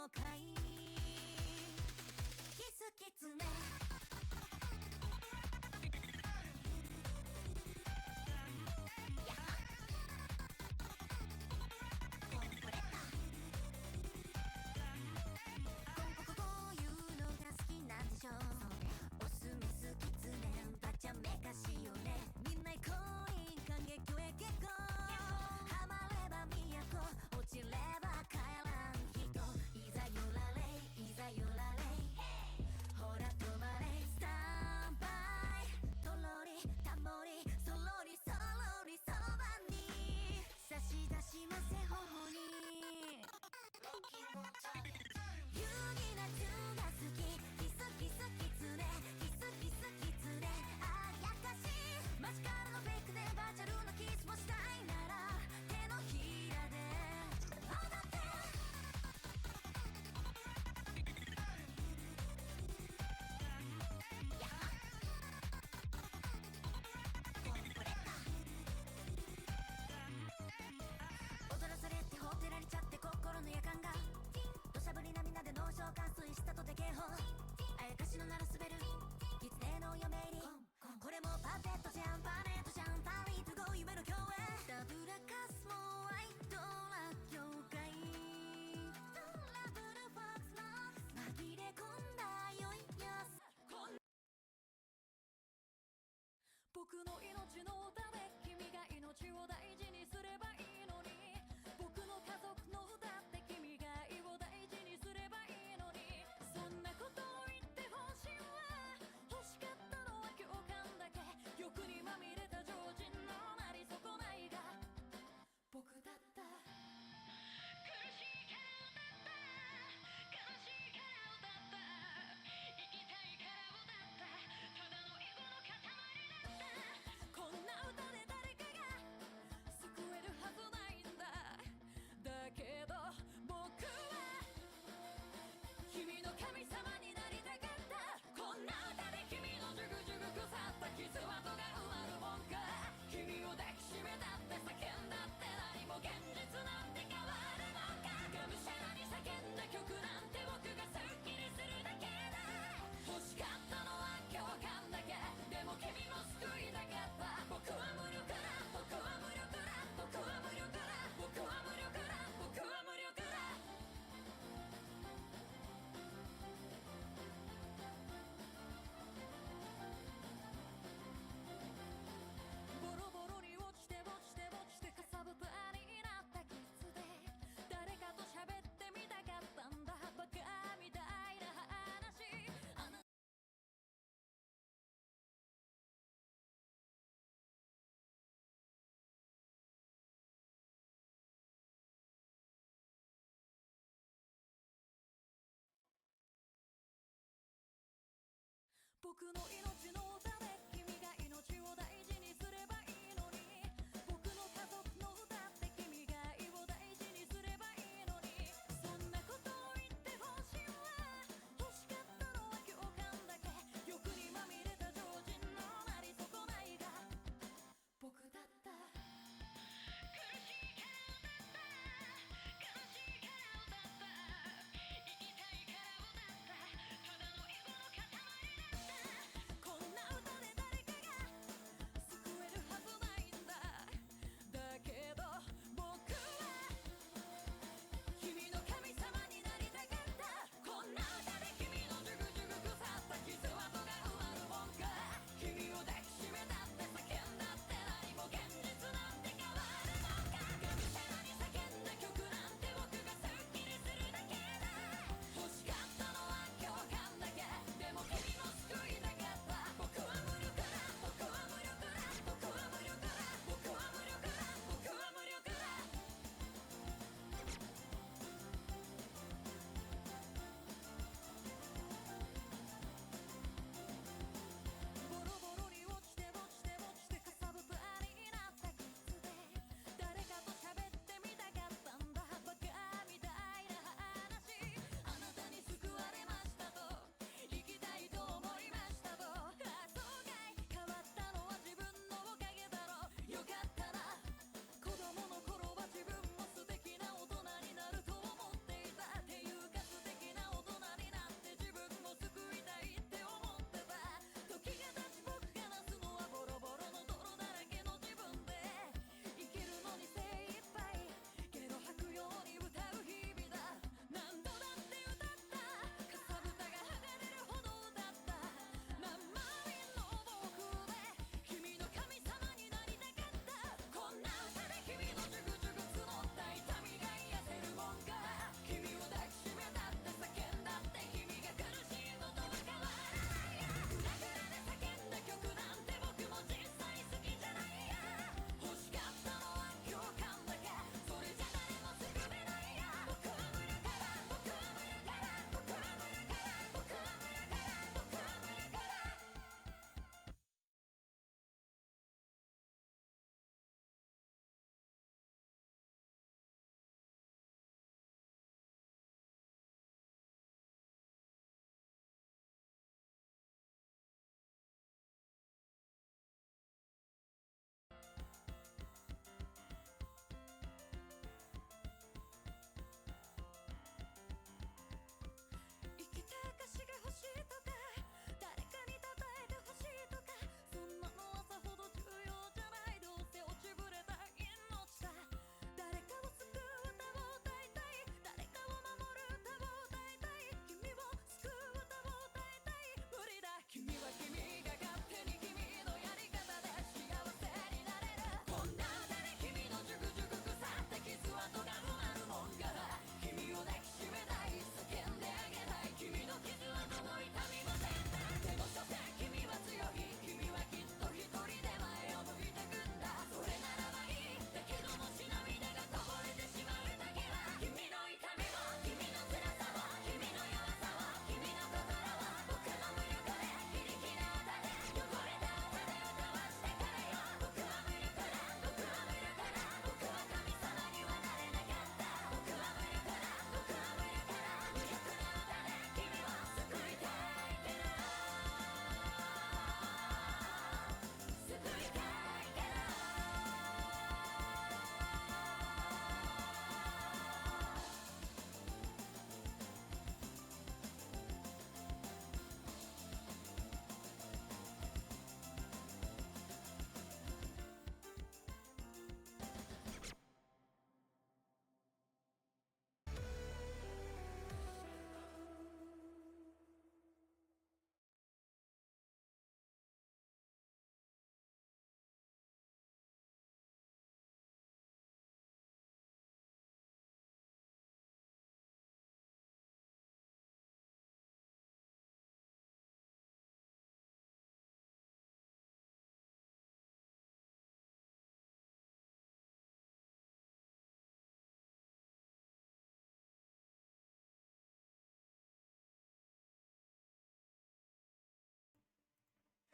のかいキスキツネオスメスキツネバチャメカしよねみんな行こうい感激へ結構ハマれば都落ちれば帰らん人いざよられいざよられほら止まれスタンバイとろりたもりそろりそろりそばに差し出しませ頬に有意な中が好きキスキスキツネキスキスキツネあやかしいマジカルのフェイクでバーチャルのキスもしたいなら手のひらで踊って踊らされてほってられちゃって心の夜間が土砂降りなみんなで脳症冠水したとて警報あやかしのなら滑るキツネの嫁入りこれもパペットじゃんパネットじゃんパリとゴ夢の共演ダブラカスもアイドラ業界ラブルフォックスの紛れ込んだよいやす僕の命の歌で君が命を大事にすればいいのに僕の家族の歌って君が愛を大事にすればいいのにそんなことを言ってほしいわ欲しかったのは共感だけ欲にまみれた常人のなり損ないが僕だった苦しいから歌った悲しいから歌った生きたいから歌ったただのエゴの塊だったこんな歌で誰かが救えるはずないんだだけど僕は君の神様になりたかったこんな歌で君のジュグジュグ腐った傷跡が埋まるもんか君を抱きしめたって叫んだって何も現実なんて変わるのかがむしゃらに叫んだ曲なんて僕がスッキリするだけだ欲しかったのは共感だけでも君も救いたかった僕は無力だ僕は無力だ僕は無力だ僕は無力だ僕は無力だボロボロに落ちて落ちて落ちてかさぶたになったキスで誰かと喋ってみたかったんだバカみたいな話僕の命の歌で君が命を大事にすればいいのに僕の家族の歌って君が愛を大事にすればいいのにそんなことを言ってほしいわ欲しかったのは共感だけ欲にまみれた常人のなり損ないが僕だった苦しいから歌った悲しいから歌った生きたいから歌ったただのエゴの塊だったこんな歌で誰かが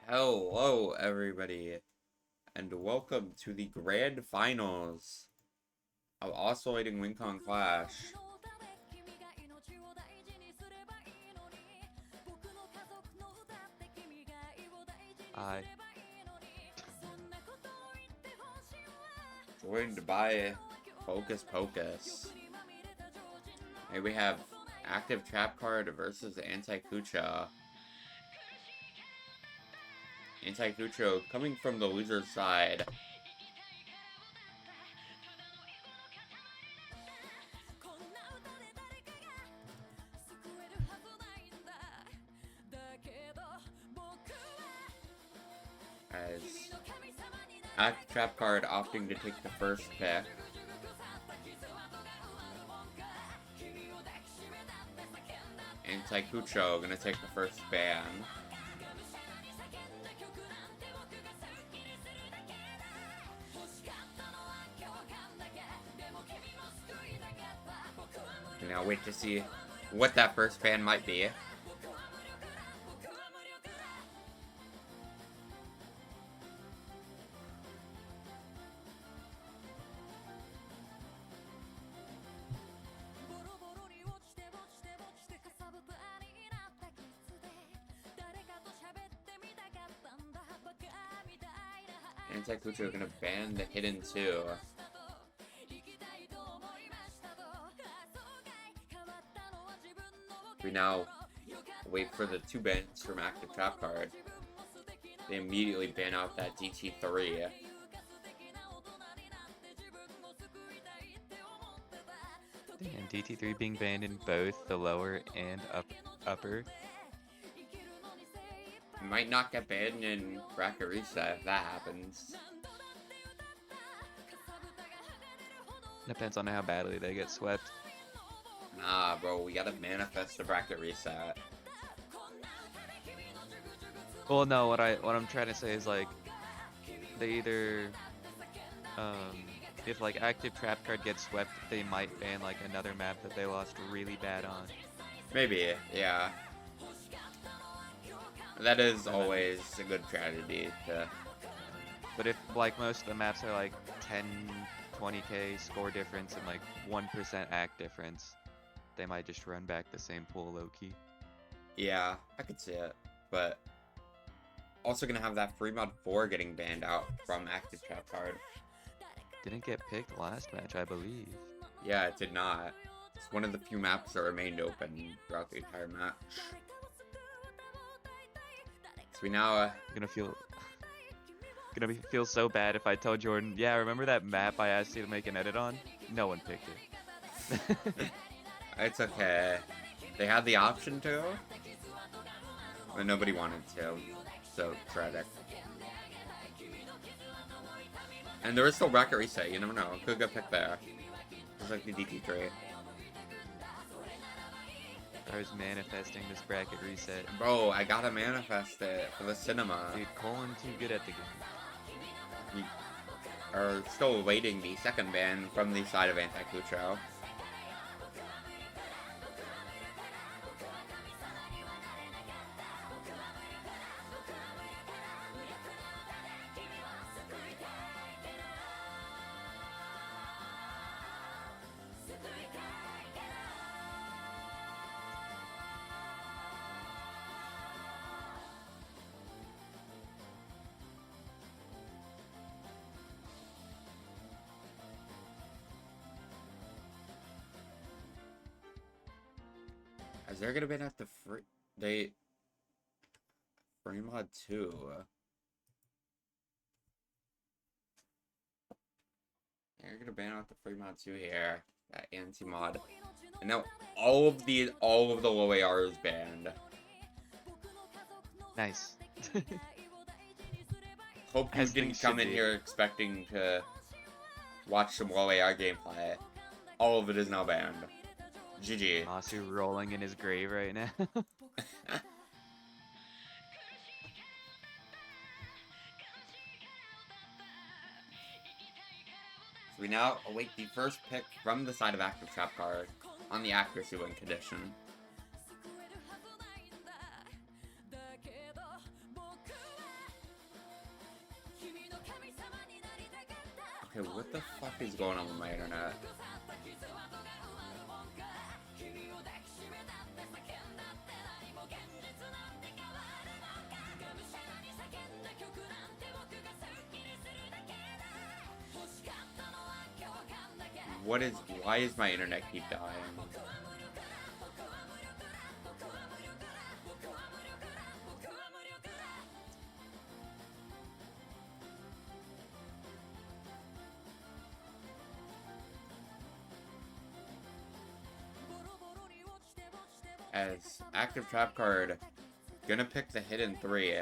Hello, everybody, and welcome to the grand finals of Oscillating Wing Con Clash. I Joined by Focus Pocus. Here we have Active Trap Card versus Anticucho. Anticucho coming from the loser's side. As Active Trap Card opting to take the first pick. Anticucho gonna take the first ban. Now wait to see what that first ban might be. Anticucho gonna ban the hidden 2. We now wait for the 2 bans from Active Trap Card. They immediately ban out that DT3. and DT3 being banned in both the lower and upper. Might not get banned in Bracket Reset if that happens. Depends on how badly they get swept. Nah, bro, we gotta manifest the Bracket Reset. Well, no, what I'm trying to say is like they either if like Active Trap Card gets swept, they might ban like another map that they lost really bad on. Maybe, yeah. That is always a good tragedy to... But if like most of the maps are like 10, 20k score difference and like 1% act difference, they might just run back the same pool low-key. Yeah, I could see it, but also gonna have that free mod 4 getting banned out from Active Trap Card. Didn't get picked last match, I believe. Yeah, it did not. It's one of the few maps that remained open throughout the entire match. So we now Gonna feel so bad if I tell Jordan, yeah, remember that map I asked you to make an edit on? No one picked it. it's okay. They had the option to, but nobody wanted to. So tragic. And there is still Bracket Reset, you never know. Could get picked there. Just like the DT3. I was manifesting this Bracket Reset. Bro, I gotta manifest it for the cinema. Dude, Colin too good at the game. We are still awaiting the second ban from the side of Anticucho. Is there gonna be at the free mod 2? They're gonna ban out the free mod 2 here. That anti mod. And now all of the low AR is banned. Nice. Hope you didn't come in here expecting to watch some low AR gameplay. All of it is now banned. GG. Masu rolling in his grave right now. So we now await the first pick from the side of Active Trap Card on the accuracy win condition. Okay, what the fuck is going on with my internet? Why is my internet keep dying? As active trap card, gonna pick the hidden 3.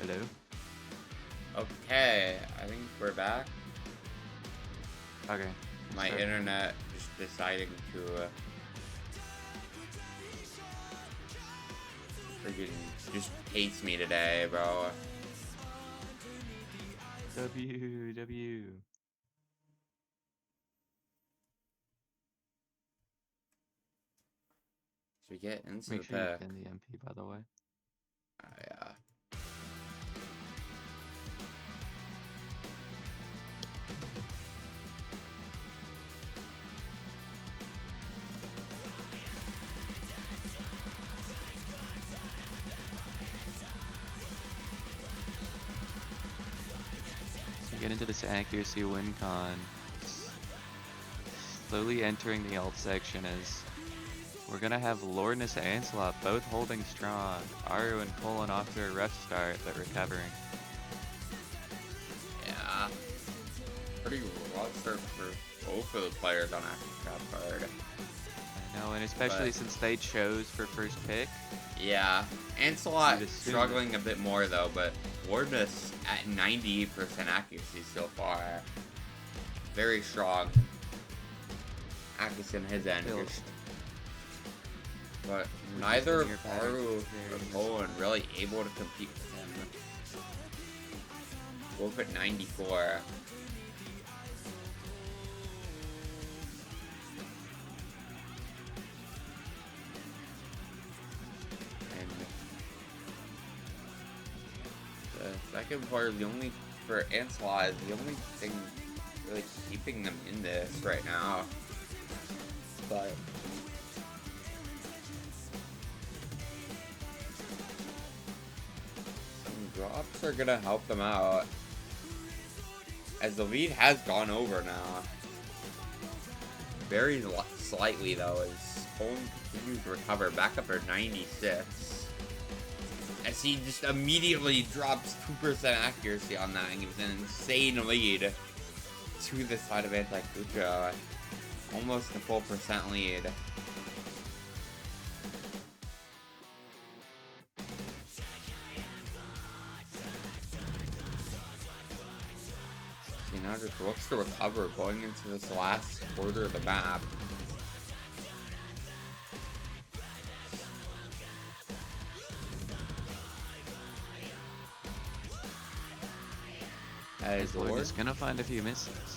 Hello? Okay, I think we're back. Okay. My Start. internet just deciding to freaking just hates me today, bro. W. Should we get into Make the sure you pick? pin the MP, by the way. Yeah. So get into this accuracy win con. Slowly entering the alt section as we're gonna have Lordness and Ancelot both holding strong. Aru pulling off to a rough start, but recovering. Yeah. Pretty rough start for both of the players on active trap card. I know, and especially But- since they chose for first pick. Yeah. Ancelot You'd assume struggling a bit more though, but Lordness at 98% accuracy so far. Very strong accuracy on his end. Still- But We're neither just in your Aru pattern. or Poland really able to compete with him. Both at 94. And the second part, the only for Ancelot is the only thing really keeping them in this right now. But some drops are gonna help them out. As the lead has gone over now. Very slightly though, as Poland continues to recover back up to 96. As he just immediately drops 2% accuracy on that and gives an insane lead to the side of anticucho. Almost a full percent lead. He now just looks to recover going into this last quarter of the map. As Lord Lord, is gonna find a few misses.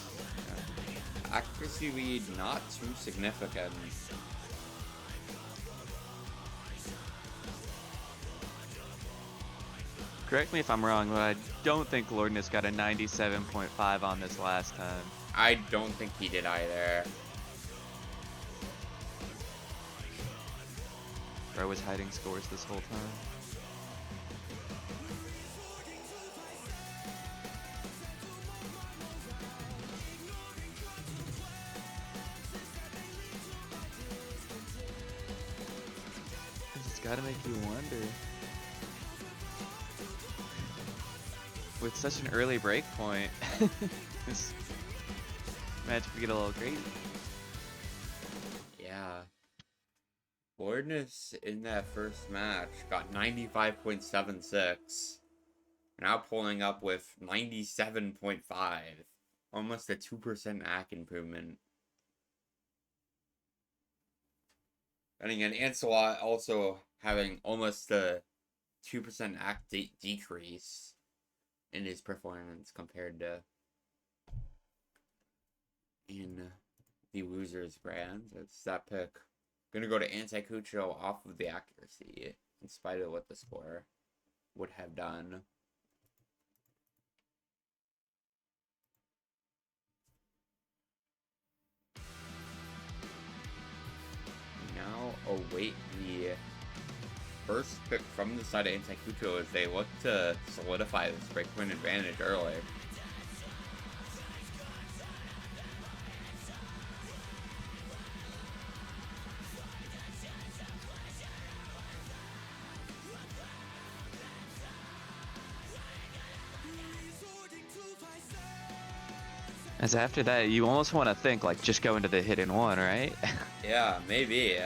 accuracy lead not too significant. Correct me if I'm wrong, but I don't think Lordness got a 97.5 on this last time. I don't think he did either. Bro was hiding scores this whole time. gotta make you wonder. With such an early break point, this match could get a little crazy. Yeah. Boardness in that first match got 95.76. Now pulling up with 97.5. Almost a 2% AC improvement. And again, Ancelot also having almost a 2% AC decrease in his performance compared to in the losers brands. It's that pick. Gonna go to Anticucho off of the accuracy, in spite of what the score would have done. Now await the first pick from the side of Anticucho as they look to solidify this breakpoint advantage early. As after that, you almost want to think like just go into the hidden one, right? Yeah, maybe.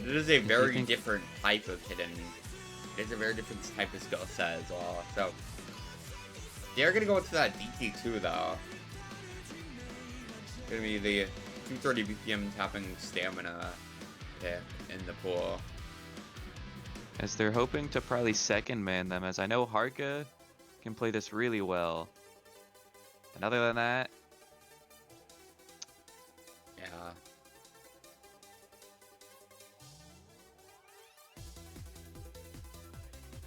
It is a very different type of hidden. It is a very different type of skill set as well. So they're gonna go into that DT2 though. Gonna be the 230 BPM tapping stamina pick in the pool. As they're hoping to probably second man them, as I know Harka can play this really well. And other than that, yeah.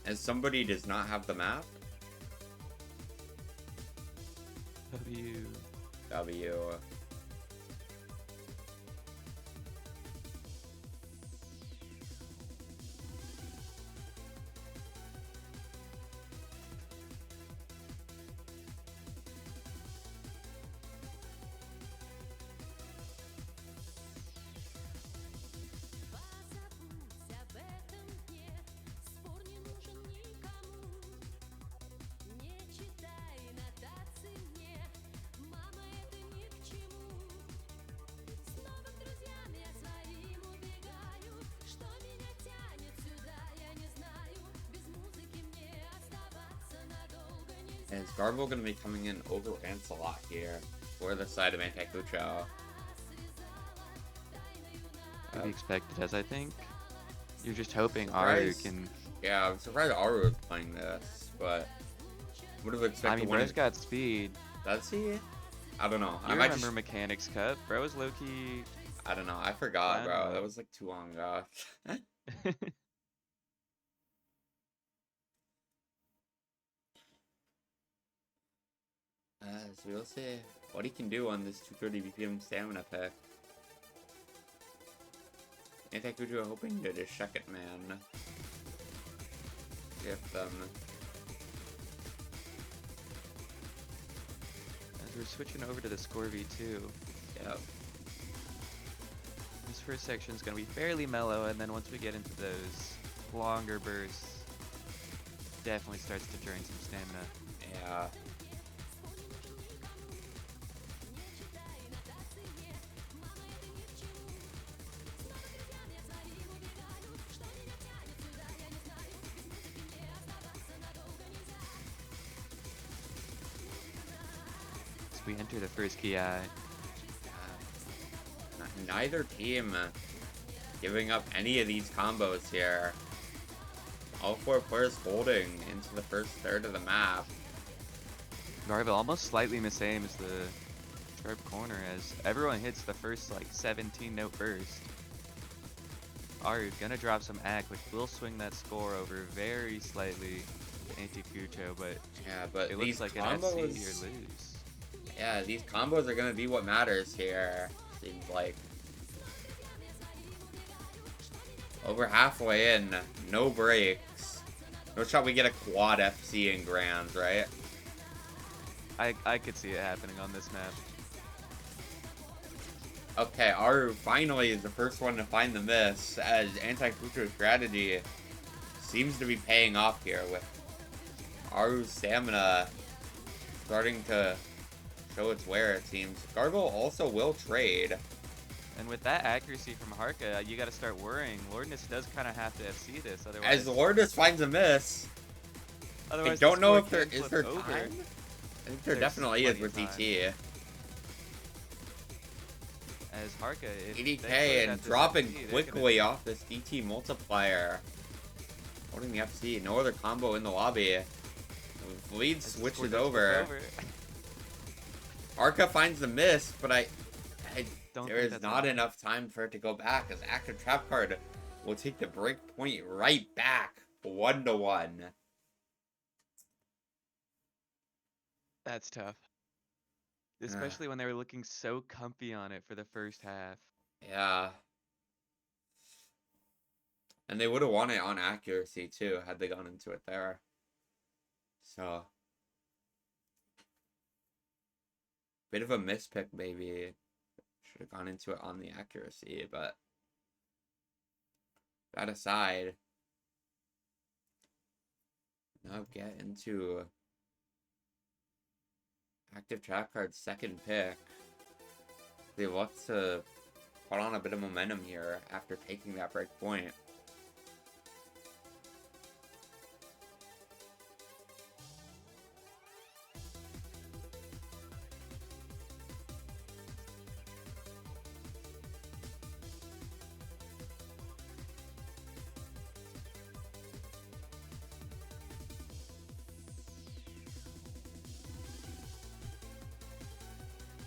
As somebody does not have the map, W. Позабудь об этом дне, спор не нужен никому. Не читай нотации мне, мама, это ни к чему. Снова к друзьям я своим убегаю, что меня тянет сюда, я не знаю. Без музыки мне оставаться надолго нельзя. Is Garbo going to be coming in over Ancelot here for the side of Anticucho? to be expected, as I think you're just hoping Aru can. Yeah, I'm surprised Aru was playing this, but would have expected. I mean, bro's got speed. Does he? I don't know. I remember Mechanics Cup. Bro was low key. I don't know. I forgot, I bro. know. That was like too long ago. So we'll see what he can do on this 230 BPM stamina pick. Anticucho hoping to just check it, man. Give them. As we're switching over to the score V2. Yep. This first section is going to be fairly mellow, and then once we get into those longer bursts, definitely starts to drain some stamina. Yeah. As we enter the first KI. Neither team giving up any of these combos here. All four players holding into the first third of the map. Garville almost slightly misaims the sharp corner as everyone hits the first like 17 note burst. Aru gonna drop some AC, which will swing that score over very slightly to anticucho, but yeah, but it these looks like combos, an FC or lose. Yeah, these combos are gonna be what matters here. Seems like. Over halfway in, no breaks. No shot we get a quad FC in Grands, right? I could see it happening on this map. Okay, Aru finally is the first one to find the miss, as anti-Kucho strategy seems to be paying off here with Aru's stamina starting to show its wear, it seems. Gargle also will trade. And with that accuracy from Harka, you got to start worrying. Lordness does kind of have to FC this, otherwise. As Lourdes finds a miss. I Otherwise, don't the know score if there can is flip there over. time. I think there There's definitely is plenty with of time. DT. As Harka, if they 80k close and out this dropping FC, they're quickly gonna- off this DT multiplier. Holding the FC, no other combo in the lobby. Lead as the switches score does flip over. Arca finds the miss, but Don't there think is that's not enough. enough time for it to go back, as active trap card will take the break point right back, 1-1. That's tough. Especially when they were looking so comfy on it for the first half. Yeah. And they would have won it on accuracy too, had they gone into it there. So, bit of a mispick maybe. Should have gone into it on the accuracy, but that aside, now get into active trap card's second pick. They look to put on a bit of momentum here after taking that break point.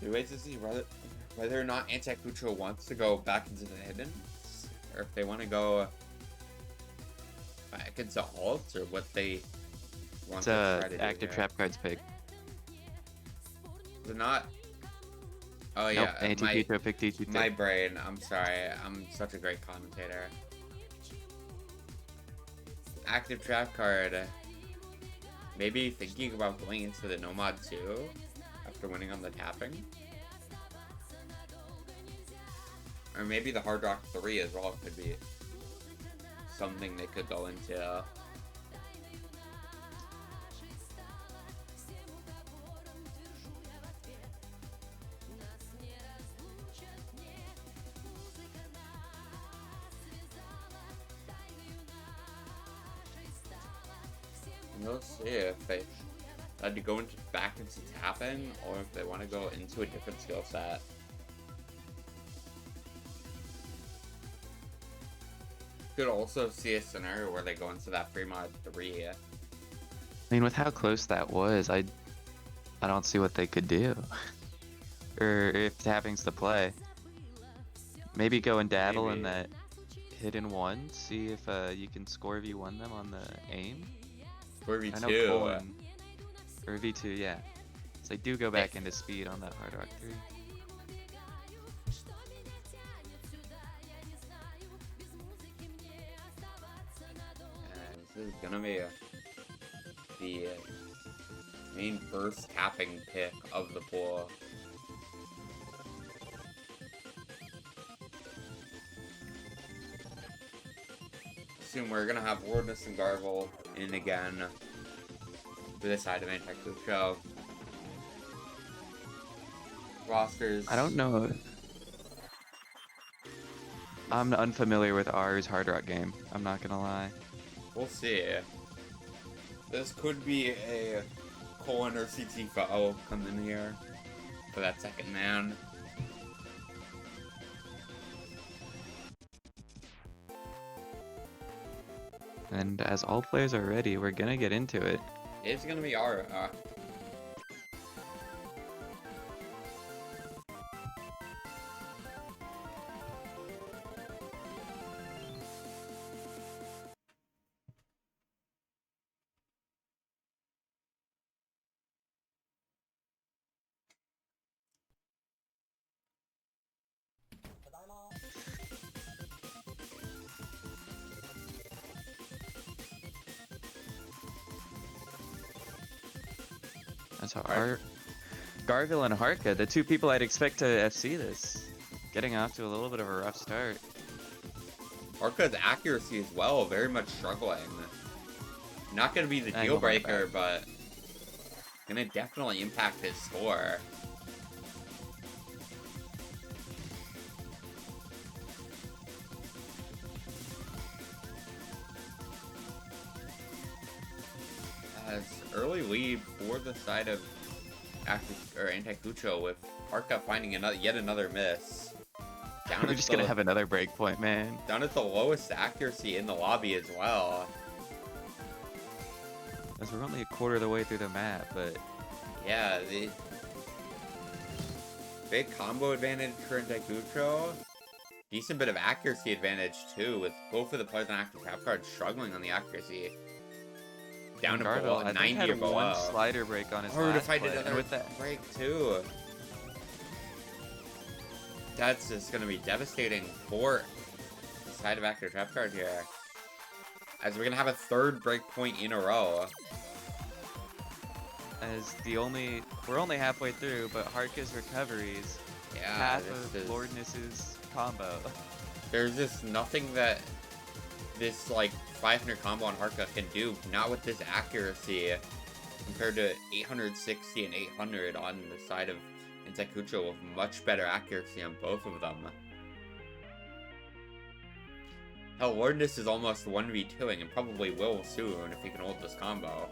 We wait to see whether or not Anticucho wants to go back into the hidden, or if they want to go back into alt, or what they want It's to try to do active here. trap cards pick. They're not. Oh Nope, yeah, anti-Kucho pick DT. my brain. I'm sorry. I'm such a great commentator. Active trap card. Maybe thinking about going into the Nomad too after winning on the tapping. Or maybe the Hard Rock 3 as well could be something they could go into. We'll see if they had to go back into tapping, or if they want to go into a different skill set. Could also see a scenario where they go into that free mod 3. I mean, with how close that was, I don't see what they could do. Or if tapping's the play. Maybe go and dabble in Maybe. that hidden one, see if you can score V1 them on the aim. Or I know V2. Colin, or V2, yeah. So they do go back into speed on that Hard Rock 3. And this is gonna be the main first tapping pick of the pool. Soon we're gonna have Wardness and Gargle in again for this side of Anticucho. Rosters. I don't know. I'm unfamiliar with R's Hard Rock game. I'm not gonna lie. We'll see. This could be a Colin or CT foe come in here for that second man. And as all players are ready, we're gonna get into it. It's gonna be our That's how Alright. Garville and Harka, the two people I'd expect to FC this. getting off to a little bit of a rough start. Arca's accuracy as well, very much struggling. Not going to be the Angle deal breaker, back. but going to definitely impact his score. As early lead for the side of Anticucho, with Arca finding yet another miss. We're just gonna have another breakpoint, man. Down at the lowest accuracy in the lobby as well. As we're only a quarter of the way through the map, but yeah, the big combo advantage for Anticucho. Decent bit of accuracy advantage too, with both of the players on active trap cards struggling on the accuracy. Down to below, I 90 think had or below. one slider break on his Hard to last find play, another and with that break too. That's just going to be devastating for the side of active trap card here. As we're going to have a third break point in a row. as we're only halfway through, but Harka's recoveries, Yeah, half of Lordness's combo. There's just nothing that this like 500 combo on Harka can do, not with this accuracy, compared to 860 and 800 on the side of Anticucho with much better accuracy on both of them. Hell, Lordness is almost 1v2ing and probably will soon if he can hold this combo.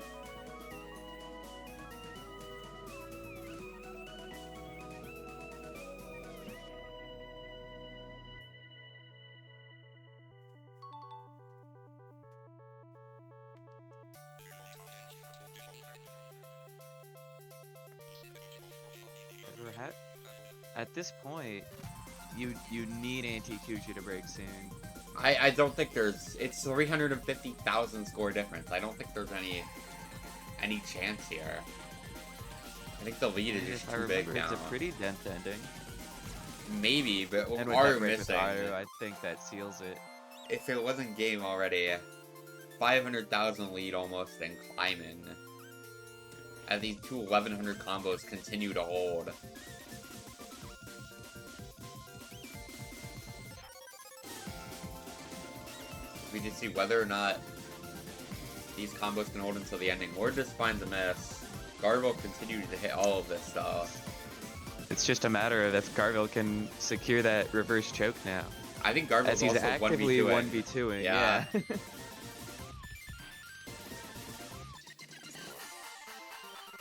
At this point, you need anticucho to break soon. I don't think it's 350,000 score difference. I don't think there's any chance here. I think the lead is just too big now. It's a pretty dense ending. Maybe, but with And with Aru that break missing, with Aru, I think that seals it. if it wasn't game already, 500,000 lead almost and climbing. As these two 1100 combos continue to hold. We just see whether or not these combos can hold until the ending. Or just finds a miss. Garville continues to hit all of this stuff. It's just a matter of if Garville can secure that reverse choke now. I think Garville's as he's also actively 1v2ing. Yeah.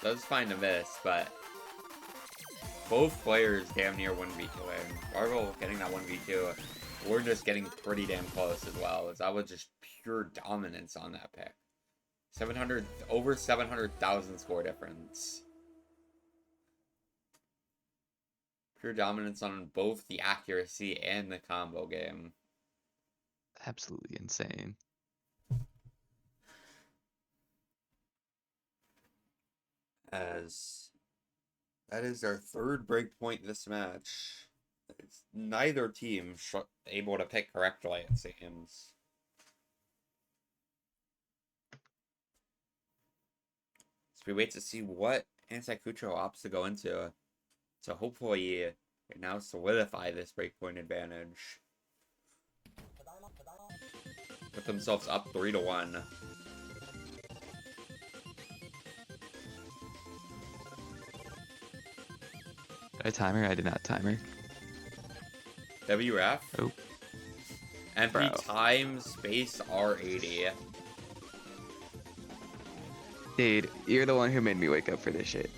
Does find a miss, but both players damn near 1v2ing. Garville getting that 1v2. We're just getting pretty damn close as well, as that was just pure dominance on that pick. Over 700,000 score difference. Pure dominance on both the accuracy and the combo game. Absolutely insane. As that is our third break point this match. It's neither team able to pick correctly, it seems. So we wait to see what Anticucho opts to go into. So hopefully can now solidify this breakpoint advantage. Put themselves up 3-1. Did I timer? I did not timer. WF? Oh. Empty Bro. time space R80. Dude, you're the one who made me wake up for this shit.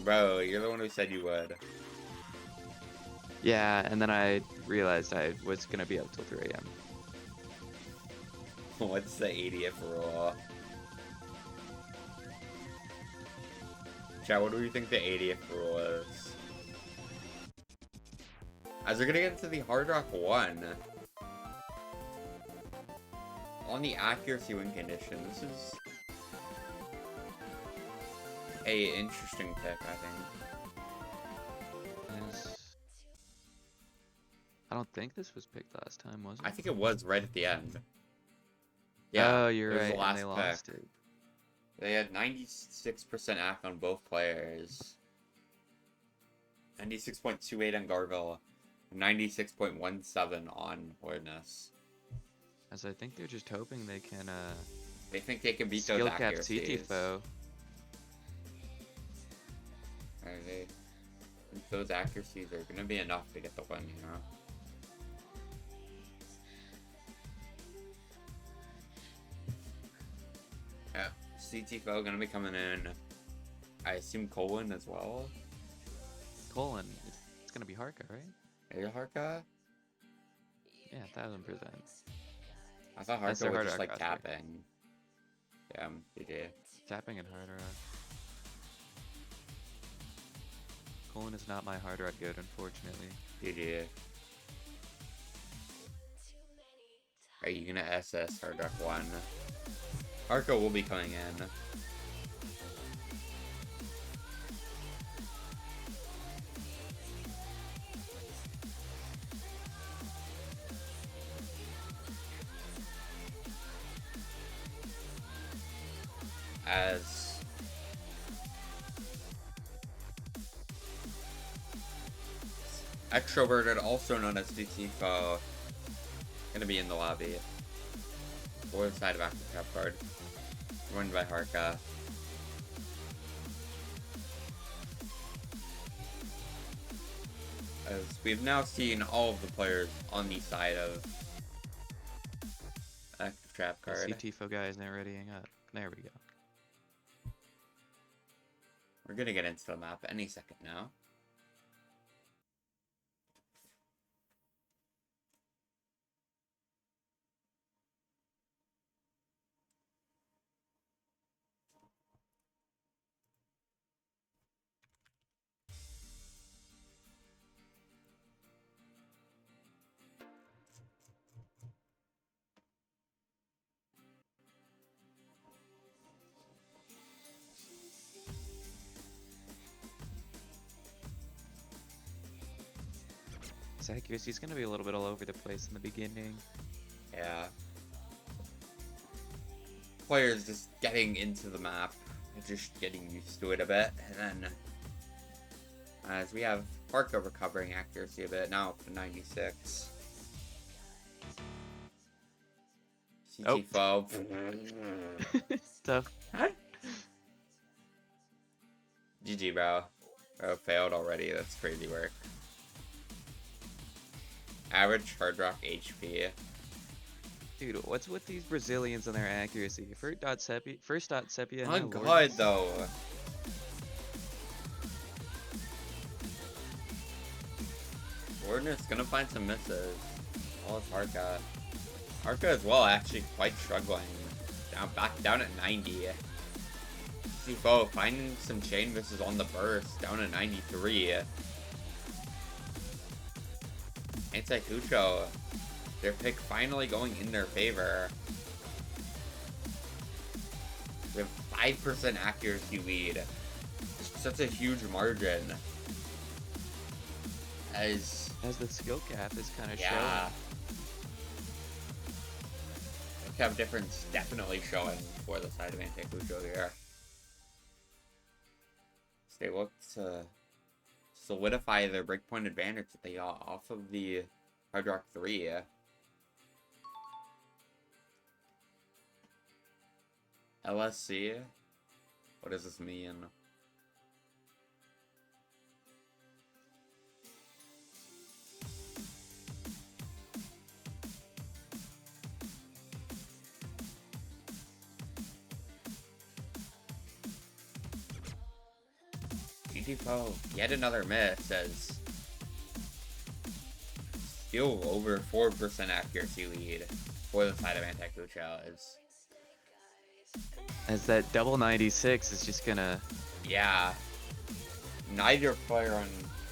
Bro, you're the one who said you would. Yeah, and then I realized I was gonna be up till 3 AM. What's the 80th rule? Chat, what do you think the 80th rule is? As we're gonna get into the Hard Rock 1. On the accuracy win condition, this is a interesting pick, I think. I don't think this was picked last time, was it? I think it was right at the end. Oh, you're it was right. the last And they lost pick. it. They had 96% act on both players. 96.28 on Garville. 96.17 on awareness. As I think they're just hoping they can They think they can beat those skill cap accuracies. Tifo. Alright, those accuracies are gonna be enough to get the win, you know? Yeah, CTFO gonna be coming in. I assume Colin as well. Colin, it's gonna be Harka, right? Are you Harka? Yeah, 1000%. I thought That's Harka their was hard just rock like roster. tapping. Yeah, GG. Tapping and hard rock. Colin is not my hard rock good, unfortunately. GG. Are you gonna SS Hard Rock 1? Harka will be coming in. As Extroverted, also known as DTFO, gonna be in the lobby. Or the side of active trap card. Joined by Harka. As we've now seen all of the players on the side of active trap card. The Tifo guy isn't readying up. There we go. We're gonna get into the map any second now. His accuracy is gonna be a little bit all over the place in the beginning. Yeah. Players just getting into the map, just getting used to it a bit, and then as we have Harka recovering accuracy a bit, now up to 96. Oh. CT4. Tough. GG, bro. Bro failed already. That's crazy work. Average hard rock HP. Dude, what's with these Brazilians and their accuracy? First dot Sepia. On now God, Lourdes. though. Warden's gonna find some misses. Oh, it's Harka. Harka as well, actually quite struggling. Back down at 90. Sifo finding some chain misses on the burst, down at 93. Anticucho, their pick finally going in their favor. With 5% accuracy lead. Such a huge margin. As the skill cap is kind of yeah. showing. Skill cap difference definitely showing for the side of Anticucho here. They look to solidify their breakpoint advantage that they got off of the Hard Rock 3. LSC? What does this mean? GTFO, yet another miss, says still over 4% accuracy lead for the side of Anticucho. As that double 96 is just gonna... Yeah. Neither player on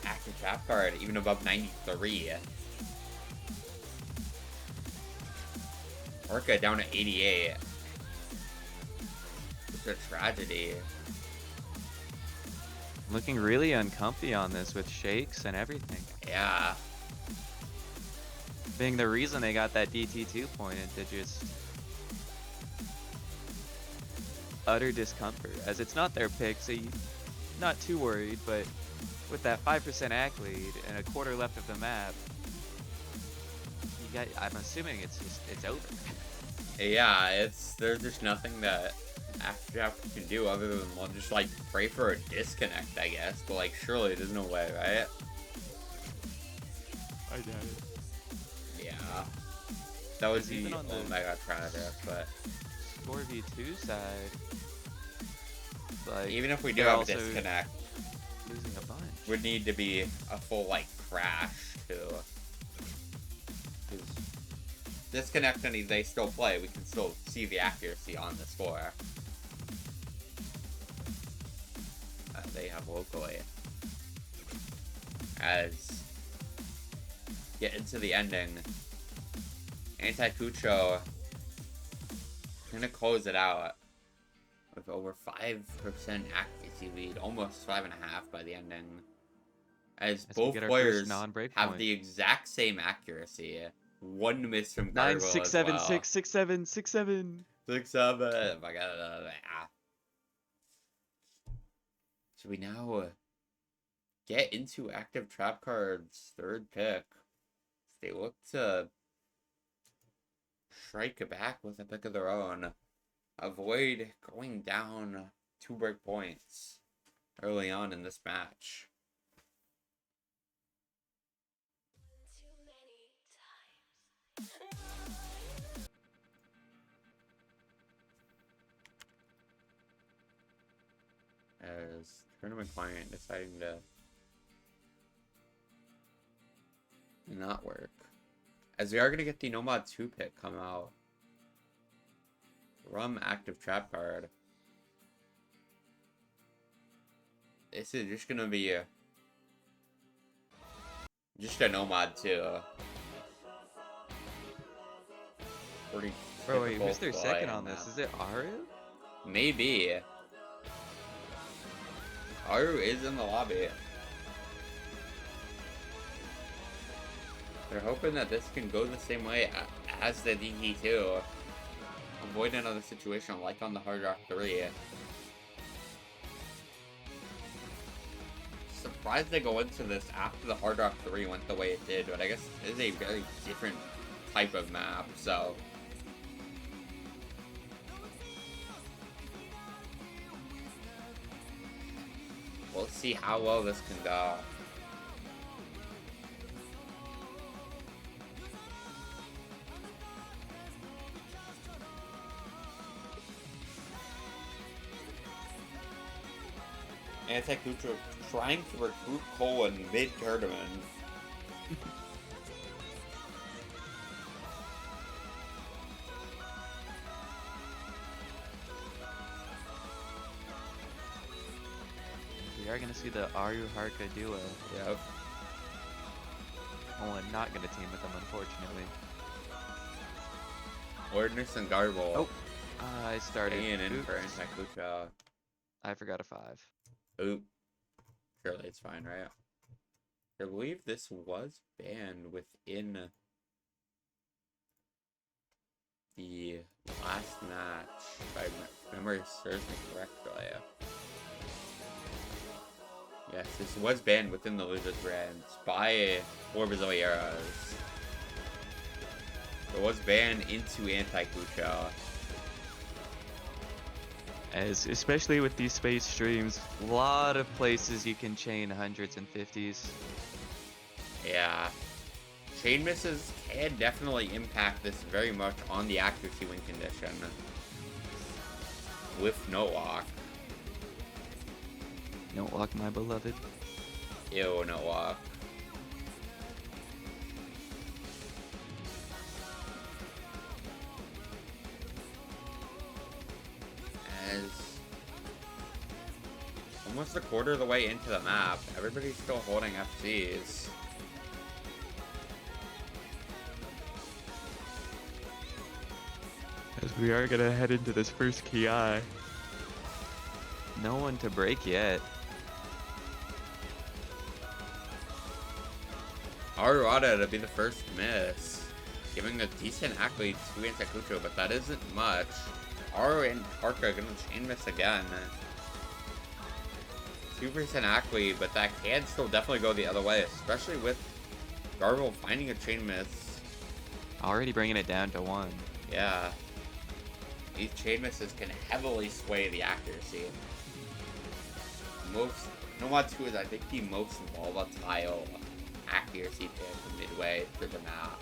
active trap card even above 93. Orca down to 88. It's a tragedy. Looking really uncomfy on this with shakes and everything. Yeah. Being the reason they got that DT2 point into just utter discomfort, as it's not their pick, so not too worried, but with that 5% act lead and a quarter left of the map, I'm assuming it's over. Yeah, there's just nothing that Aftershock can do other than, well, just like pray for a disconnect, I guess. But like, surely there's no way, right? I doubt it. Yeah, that was the Even on the Omega Predator, but 4v2 side, like, even if we do they're have a also disconnect, losing a bunch. would need to be a full like crash too. 'Cause disconnect and they still play, we can still see the accuracy on the score. They have locally. As get into the ending, anticucho gonna close it out with over 5% accuracy lead, almost 5.5 by the ending. As both players have the exact same accuracy. One miss from Gargoyle 9, 6, as 7, well. 6, 6, 7, 6, 7. 6, 7. My God. So we now get into active trap cards' third pick. They look to strike back with a pick of their own. Avoid going down 2 break points early on in this match. As tournament client deciding to not work. As we are going to get the Nomad 2 pick come out from active trap card. This is just going to be just a Nomad 2. Pretty Bro, wait, typical who's their play second in on this? that. Is it Aru? Maybe. Aru is in the lobby. They're hoping that this can go the same way as the DT2. Avoid another situation like on the Hard Rock 3. Surprised they go into this after the Hard Rock 3 went the way it did, but I guess it is a very different type of map, so... we'll see how well this can go. Anticucho trying to recruit Colin mid-tournament. We are going to see the Aru Harka duo. Yep. Oh, I'm not going to team with them, unfortunately. Ordnance and Garble. Oh, I started. Staying in Oops. for Anticucho. I forgot a 5. Oop. Surely it's fine, right? I believe this was banned within the last match, if my memory serves me correctly. Yes, this was banned within the Losers Brands by 4 Brazilieras. It was banned into Anticucho. As especially with these space streams, a lot of places you can chain hundreds and 50s. Yeah. Chain misses can definitely impact this very much on the accuracy win condition. With no lock. Don't walk, my beloved. Ew, no lock. As almost a quarter of the way into the map, everybody's still holding FCs. As we are gonna head into this first KI. No one to break yet. Aruada to be the first miss, giving a decent accolade to Anticucho, but that isn't much. Aru and Arca gonna chain miss again. 2% acqui, but that can still definitely go the other way, especially with Garble finding a chain miss. Already bringing it down to 1. Yeah. These chain misses can heavily sway the accuracy. Most, you know what, too, is I think the most volatile accuracy pick midway through the map.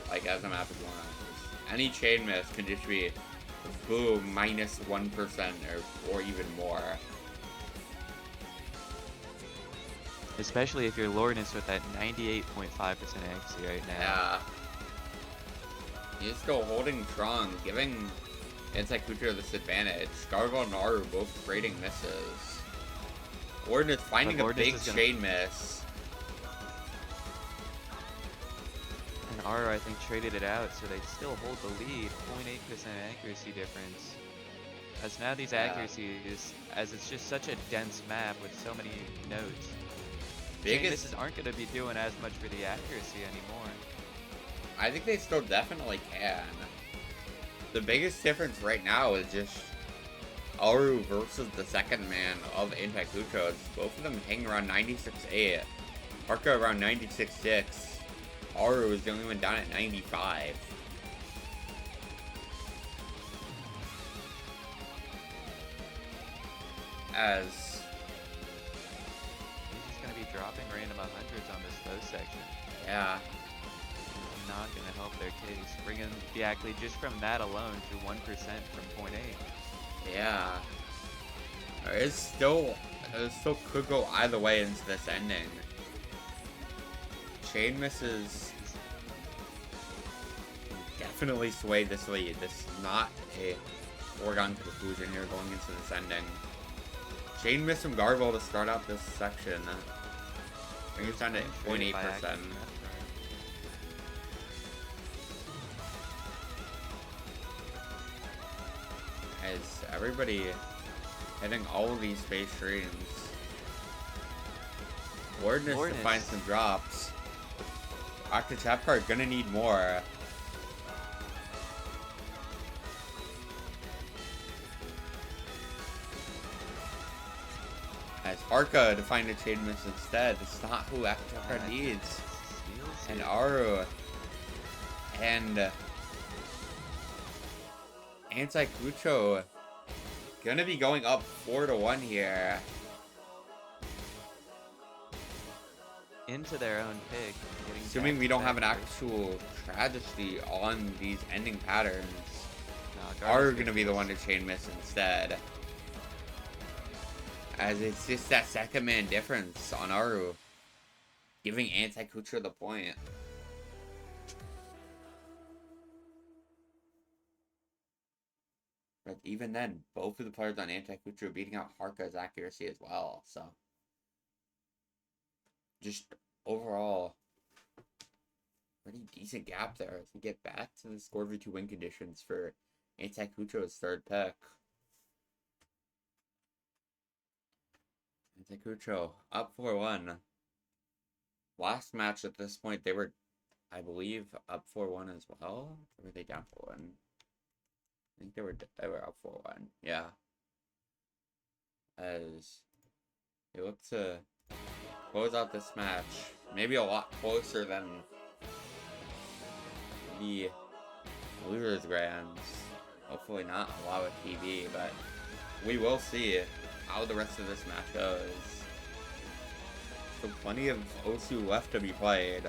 Like, as the map is going on. Any chain miss can just be, boom, minus 1% or even more. Especially if you're Lourdes with that 98.5% accuracy right now. Yeah. He's still holding strong, giving anticucho this advantage. Garble and Naru both trading misses. Lourdes finding a big chain miss. And Aru, I think, traded it out, so they still hold the lead. 0.8% accuracy difference. As now these accuracies, as it's just such a dense map with so many nodes, chain misses aren't going to be doing as much for the accuracy anymore. I think they still definitely can. The biggest difference right now is just Aru versus the second man of anticucho. Both of them hang around 96.8. Harka around 96.6. Aru is the only one down at 95. As he's just going to be dropping random 100s on this low section. Yeah. Not going to help their case. Bringing the accolade just from that alone to 1% from 0.8. Yeah. It still could go either way into this ending. Chain misses definitely sway this lead. This is not a foregone conclusion here going into this ending. Chain miss from Garble to start out this section. Brings us down to 0.8%. As everybody hitting all of these space streams. Lourdes to find some drops. Dr. Chapcard gonna need more. As Harka to find a chain miss instead. It's not who Chapcard needs. And Aru and anticucho gonna be going up 4-1 here. Into their own pick. Assuming we don't have an actual tragedy on these ending patterns. No, are gonna be the one to chain miss instead. As it's just that second man difference on Aru. Giving anticucho the point. But even then, both of the players on anticucho are beating out Harka's accuracy as well, so. Just overall, pretty decent gap there as we get back to the score v2 win conditions for anticucho's third pick. Anticucho up 4-1. Last match at this point, they were, I believe, up 4-1 as well. Or were they down 4-1? I think they were up 4-1. Yeah. As they look to close out this match. Maybe a lot closer than the losers grands. Hopefully not a lot of TV, but we will see how the rest of this match goes. So plenty of OSU left to be played.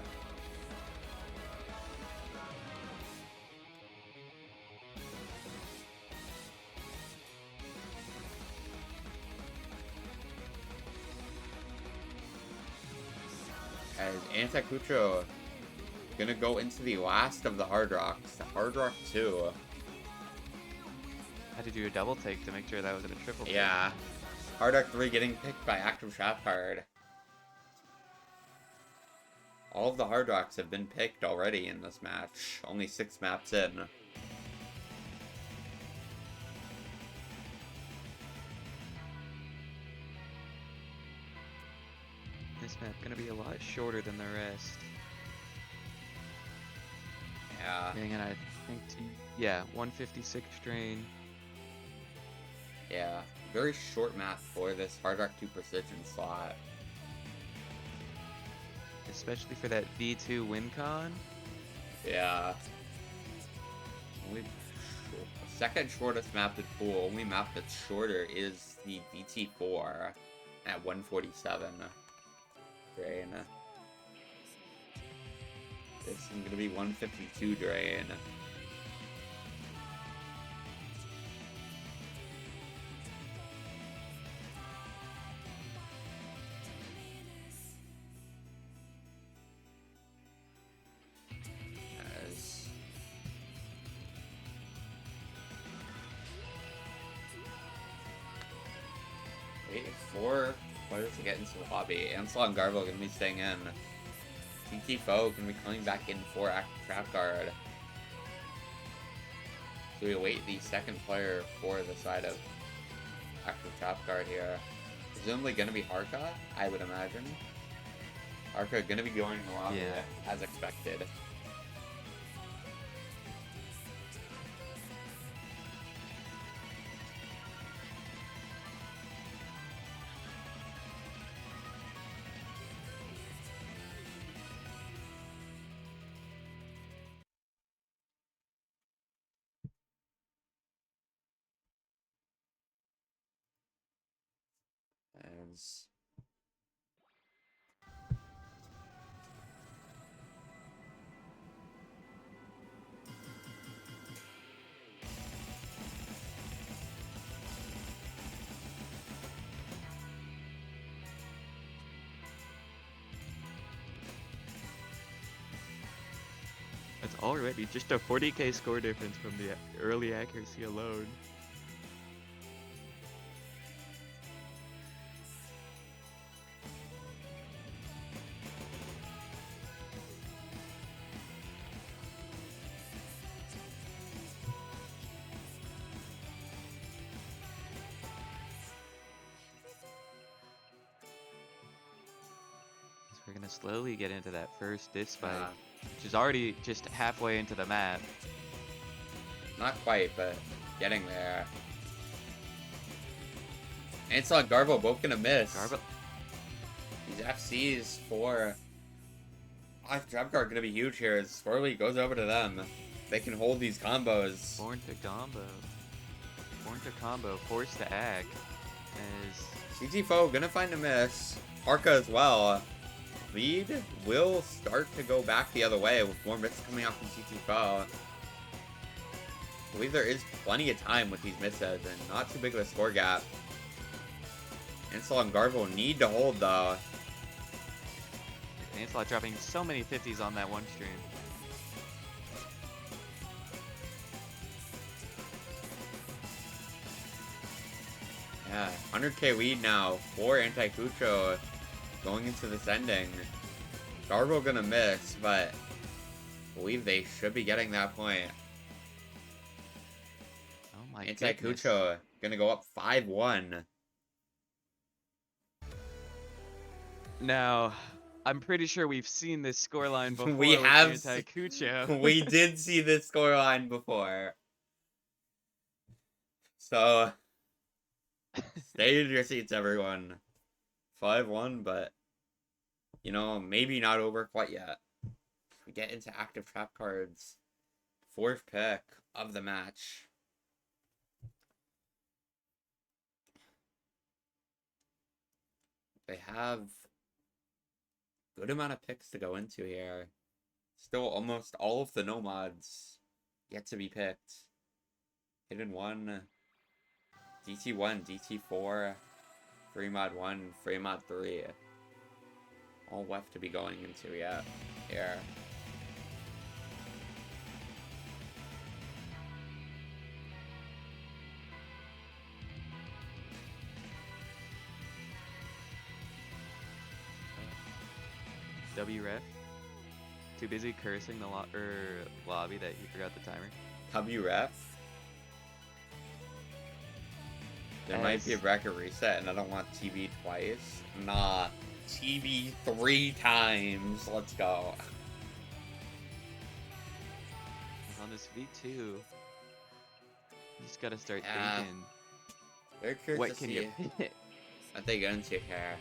As anticucho gonna go into the last of the Hard Rocks, the Hard Rock 2. Had to do a double take to make sure that wasn't a triple. Yeah. Hard Rock 3 getting picked by Active Trap Card. All of the Hard Rocks have been picked already in this match. Only 6 maps in. This map gonna be a lot shorter than the rest. Yeah. And I think, yeah, 156 drain. Yeah, very short map for this Hard Rock 2 Precision slot. Especially for that V2 win con. Yeah. Only second shortest map in pool. Only map that's shorter is the DT4 at 147 drain. This is gonna be 152 drain. As wait, 4 players to get into the lobby. Ansel and Garbo gonna be staying in. TT Foe gonna be coming back in for active trap guard. So we await the second player for the side of active trap guard here. Presumably gonna be Harka, I would imagine. Harka gonna be going in the lobby as expected. As That's already just a 40k score difference from the early accuracy alone. So we're gonna slowly get into that first diss fight, which is already just halfway into the map. not quite, but getting there. Ansel and Garbo both gonna miss. Garbo. These FCs for trap guard gonna be huge here as Swirly goes over to them. They can hold these combos. Born to combo. Born to combo. Forced to act. As CT Foe gonna find a miss. Harka as well. Lead will start to go back the other way with more misses coming out from CT Foe. I believe there is plenty of time with these misses and not too big of a score gap. Ansel and Garbo need to hold though. Ancelot dropping so many 50s on that one stream. Yeah, 100k lead now for Anticucho going into this ending. Garbo gonna miss, but I believe they should be getting that point. Oh my Anticucho gonna go up 5-1. Now, I'm pretty sure we've seen this scoreline before. We have Anticucho. We did see this scoreline before. So stay in your seats, everyone. 5-1, but you know, maybe not over quite yet. We get into active trap cards. 4th pick of the match. They have good amount of picks to go into here. Still almost all of the nomads yet to be picked. Hidden 1, DT1, DT4, Free Mod 1, Free Mod 3. All left to be going into yet here. WREF. Too busy cursing the lobby that he forgot the timer. WREF. There might be a bracket reset and I don't want TV twice. Nah. TV 3 times. Let's go. On this V2, you just gotta start Yeah. thinking. Very curious What to can see you hit? what they get into here.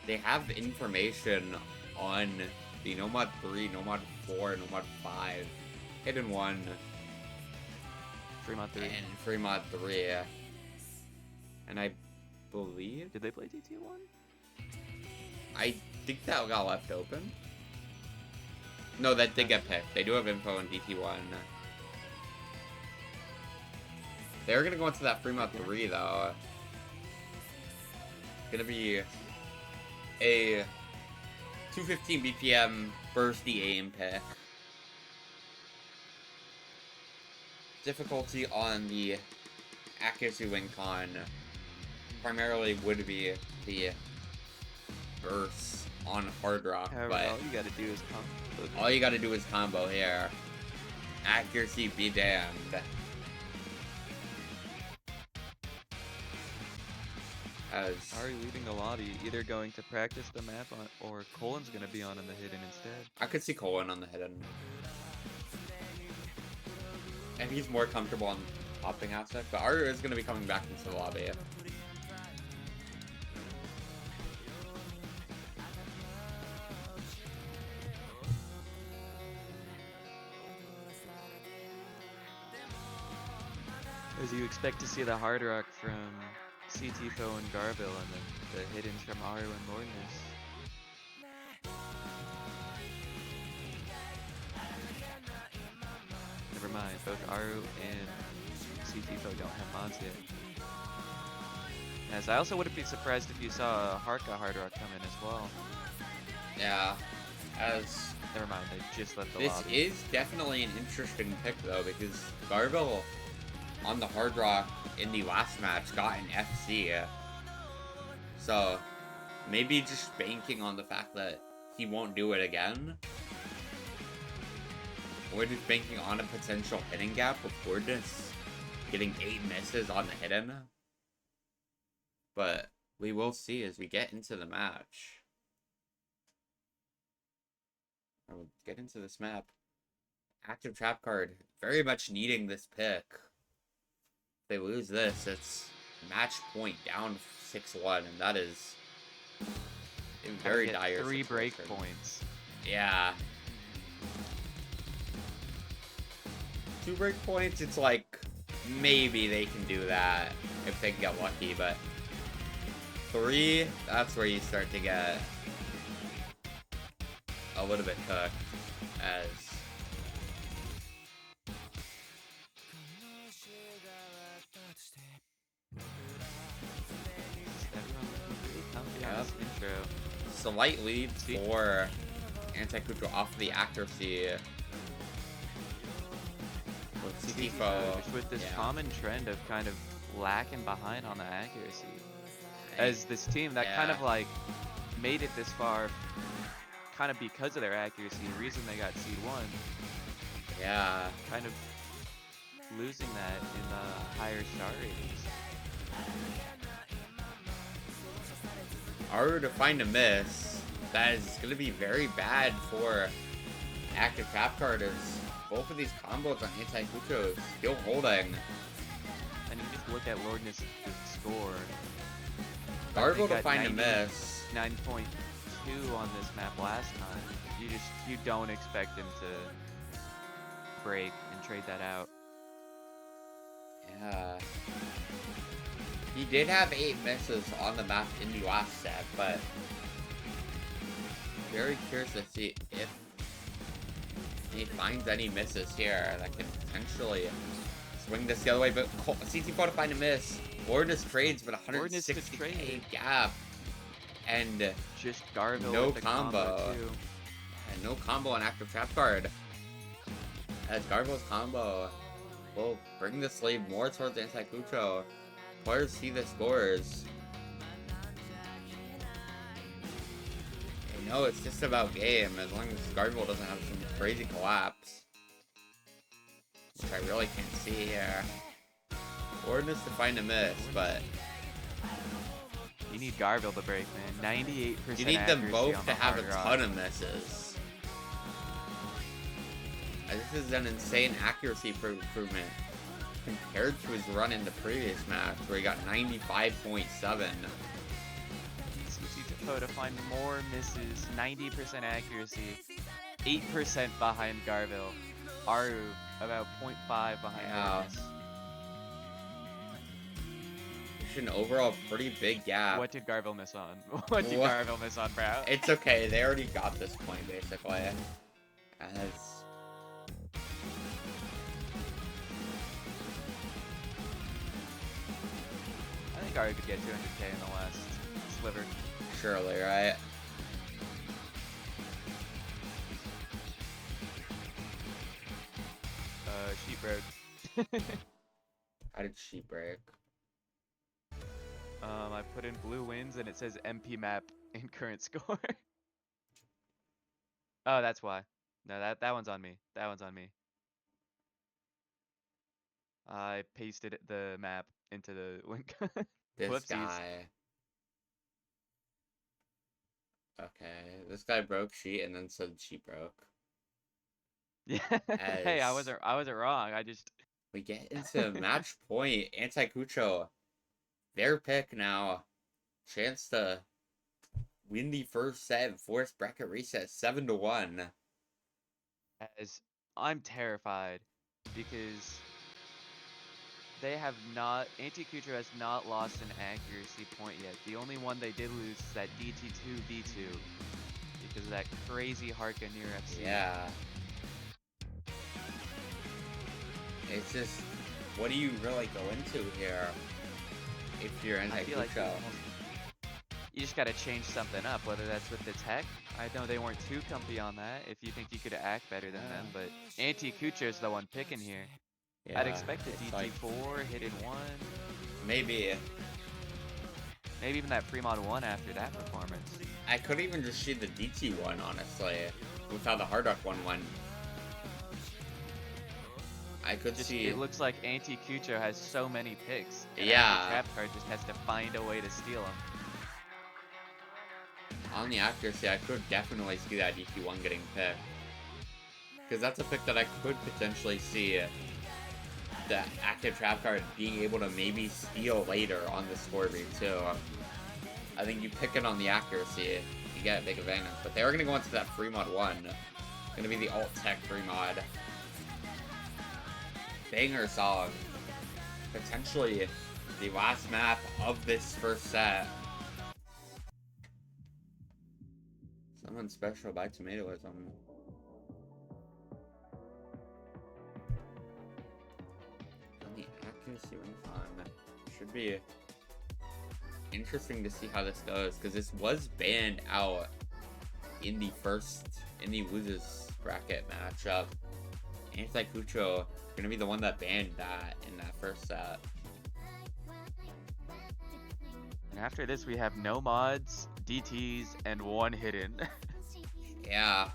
They have information on the Nomad 3, Nomad 4, Nomad 5, Hidden 1, Fremont 3. and Fremont 3. And I believe... Did they play DT1? I think that got left open. No, that did get picked. They do have info on DT1. They're gonna go into that Fremont 3, though. Gonna be a 215 BPM bursty aim pick. Difficulty on the accuracy win con primarily would be the burst on hard rock, However, but all you gotta do is combo. all you gotta do is combo here. Accuracy be damned. As Ari leaving the lobby, either going to practice the map on, or Colin's gonna be on in the hidden instead. I could see Colin on the hidden. And he's more comfortable on hopping aspect, but Aru is going to be coming back into the lobby. As you expect to see the hard rock from CTFO and Garville, and then the hiddens from Aru and Lordness. Never mind, both Aru and CTFO don't have mods yet. As I also wouldn't be surprised if you saw a Harka hard rock come in as well. Yeah, as Never mind, they just left the this lobby. is definitely an interesting pick though, because Garville on the hard rock in the last match got an FC. So maybe just banking on the fact that he won't do it again. Or just banking on a potential hitting gap with Wordness getting 8 misses on the hidden. But we will see as we get into the match. I will get into this map. Active trap card, very much needing this pick. If they lose this, it's match point down 6-1, and that is a very Get dire 3 break situation. points. Yeah. 2 break points, it's like, maybe they can do that if they can get lucky, but 3, that's where you start to get a little bit cooked, as Everyone really comfy on Yep. this intro. slight lead for anticucho off the accuracy with CTFO. Just with this Yeah. common trend of kind of lacking behind on the accuracy. As this team that kind of Yeah. like made it this far kind of because of their accuracy, the reason they got seed 1, Yeah. kind of losing that in the higher star ratings. Aru to find a miss. That is going to be very bad for active trap card, as both of these combos on anticucho is still holding. And you just look at Lordness' score. Gargle They to got find a miss. 9.2 on this map last time. You don't expect him to break and trade that out. Yeah. He did have 8 misses on the map in the last set, but very curious to see if he finds any misses here that could potentially swing this the other way. But CT4 to find a miss. Lordness trades, but Lordness could 160k trade. gap. And Just Garville No with the combo too. and no combo on active trap card. As Gargoyle's combo will bring this lead more towards anticucho. Players see the scores. They know it's just about game, as long as Gargoyle doesn't have some crazy collapse. Which I really can't see here. Ordinance to find a miss, but You need Garville to break, man. 98% you need them accuracy both on to the have a hard rock. ton of misses. This is an insane accuracy improvement compared to his run in the previous match where he got 95.7. CTFO to find more misses, 90% accuracy, 8% behind Garville. Aru about 0.5 behind Garvis. It's an overall pretty big gap. What did Garville miss on? What did Garville miss on, bro? It's okay, they already got this point basically. As I think Aru could get 200k in the last sliver. surely, right? Sheep broke. How did she break? I put in blue wins and it says MP map in current score. Oh, that's why. No, that one's on me. That one's on me. I pasted the map into the link. This Whoopsies. guy. Okay, this guy broke sheet and then said she broke. Yeah. Hey, I wasn't wrong. I just We get into match point. Anticucho. Their pick now. Chance to win the first set and force bracket reset 7-1. as I'm terrified because they have not, Anticucho has not lost an accuracy point yet. The only one they did lose is that DT2 B2 because of that crazy Harka near FC. Yeah. It's just, what do you really go into here if you're I feel like Anticucho? you just gotta change something up, whether that's with the tech. I know they weren't too comfy on that if you think you could act better than them, but Anticucho is the one picking here. Yeah, I'd expect a it's DT4, like, hit in 1. maybe. Maybe even that Fremont 1 after that performance. I could even just see the DT one, honestly, with how the Hard Rock one went. I could see. It looks like Anticucho has so many picks. And Yeah. Trap Card just has to find a way to steal them. On the accuracy, I could definitely see that DT1 getting picked. Because that's a pick that I could potentially see the active trap card being able to maybe steal later on the score read too. I think you pick it on the accuracy, you get a big advantage. But they are going to go into that free mod 1. Going to be the alt tech free mod. Banger song. Potentially the last map of this first set. Someone special by tomatoism. On the accuracy one, should be interesting to see how this goes because this was banned out in the losers bracket matchup. Anticucho gonna be the one that banned that in that first set. And after this, we have no mods, DTs, and 1 hidden. Yeah.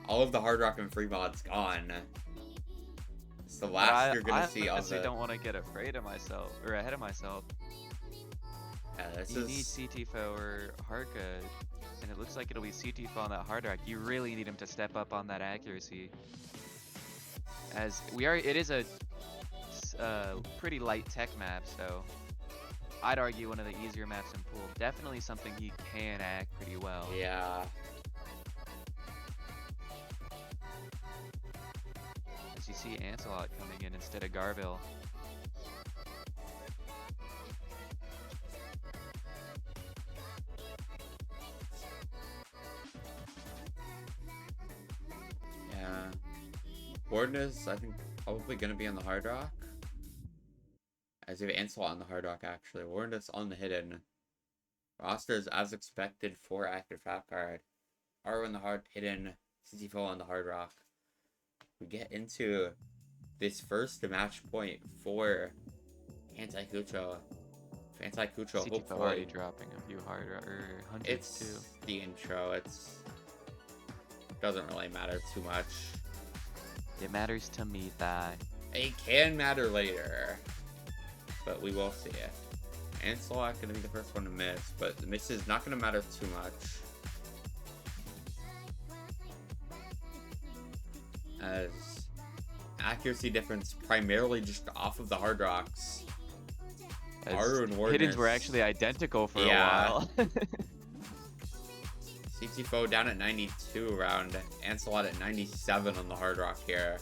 All of the Hard Rock and free mods gone. It's the last you're gonna see I of honestly the... don't want to get afraid of myself, or ahead of myself. Yeah, this You is... need CTFO or Harka, and it looks like it'll be CTFO on that Hard Rock. You really need him to step up on that accuracy. As it is a pretty light tech map, so I'd argue one of the easier maps in pool. Definitely something he can act pretty well. Yeah. As you see Ancelot coming in instead of Garville. Yeah. Borden is, I think, probably going to be on the Hard Rock. As if Ancelot on the Hard Rock, actually. Warren is on the hidden. Roster is as expected for active trap card. Aru on the hard hidden. CTFO on the Hard Rock. We get into this first match point for Anticucho. Anticucho, CTFO hopefully. already dropping a few hundreds It's too. the intro. Doesn't really matter too much. It matters to me that It can matter later, but we will see it. Ancelot gonna be the first one to miss, but the miss is not gonna matter too much. As accuracy difference primarily just off of the hard rocks. As Aru and hittens were Wardness. actually identical for Yeah. a while. CT4 down at 92 around. Ancelot at 97 on the hard rock here.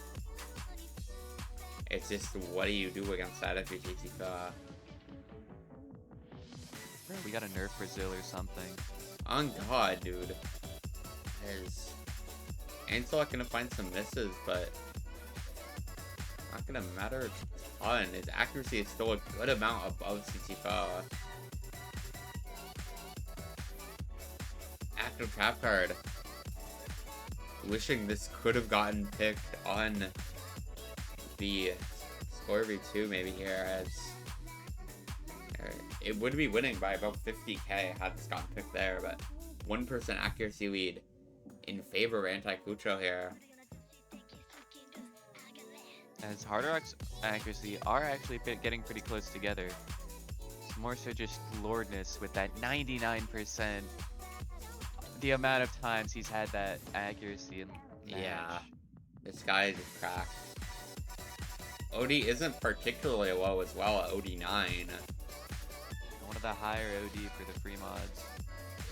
It's just, what do you do against that if you're CT4? We gotta nerf Brazil or something. On God, dude. Is Ancelot gonna find some misses, but not gonna matter a ton. His accuracy is still a good amount above CT4. Active trap card. Wishing this could have gotten picked on the score v2 maybe here, as it would be winning by about 50k had this gotten picked there, but 1% accuracy lead in favor of anticucho here. As hard rocks accuracy are actually getting pretty close together. It's more so just Lordness with that 99%. The amount of times he's had that accuracy in match. Yeah, this guy is cracked. OD isn't particularly low as well at OD9. One of the higher OD for the free mods.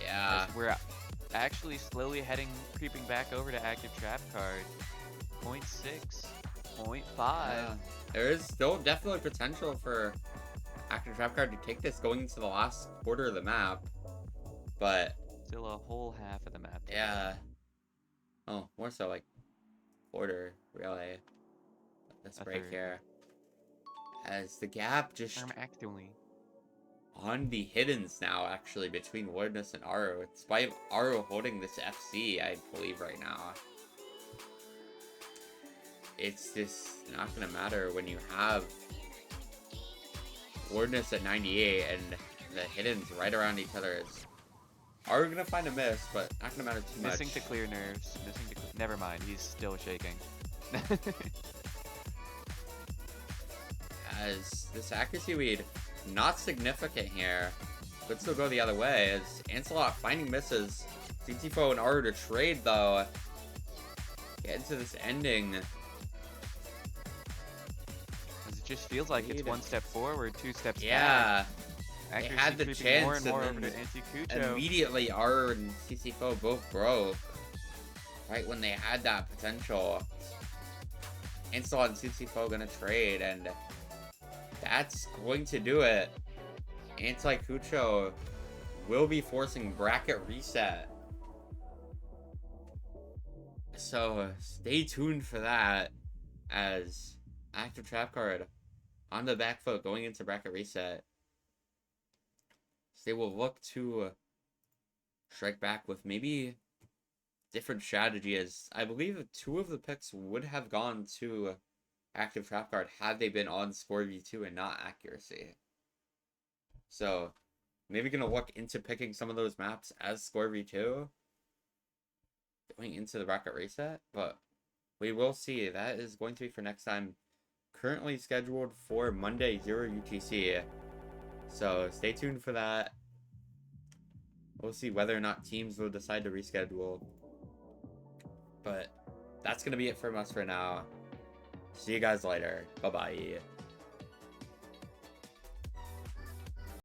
Yeah. As we're actually slowly creeping back over to active trap card. 0.6, 0.5. Yeah. There is still definitely potential for active trap card to take this going into the last quarter of the map, but Still a whole half of the map. yeah. Oh, more so like quarter, really. This A break third. here. As the gap just Actually. on the hiddens now, actually, between Wardness and Aru. Despite Aru holding this FC, I believe, right now. It's just not going to matter when you have Wardness at 98 and the hiddens right around each other. Aru going to find a miss, but not going to matter too much. Missing to clear nerves. Never mind, he's still shaking. As this accuracy lead, not significant here. Could still go the other way, as Ancelot finding misses. CT4 and Aru to trade, though. Get into this ending. It just feels like it's one step forward, two steps back. Yeah. They Accuracy had the creeping chance, more and more and over to then anticucho. immediately Aru and CT4 both broke. Right when they had that potential. Ancelot and CT4 gonna trade, and that's going to do it. Anticucho will be forcing bracket reset. So stay tuned for that, as active trap card on the back foot going into bracket reset. So they will look to strike back with maybe different strategy, as I believe 2 of the picks would have gone to active trap card had they been on score v2 and not accuracy. So maybe gonna look into picking some of those maps as score v2 going into the bracket reset, but we will see. That is going to be for next time. Currently scheduled for Monday 0 UTC. So stay tuned for that. We'll see whether or not teams will decide to reschedule. But that's going to be it from us for now. See you guys later. Bye-bye.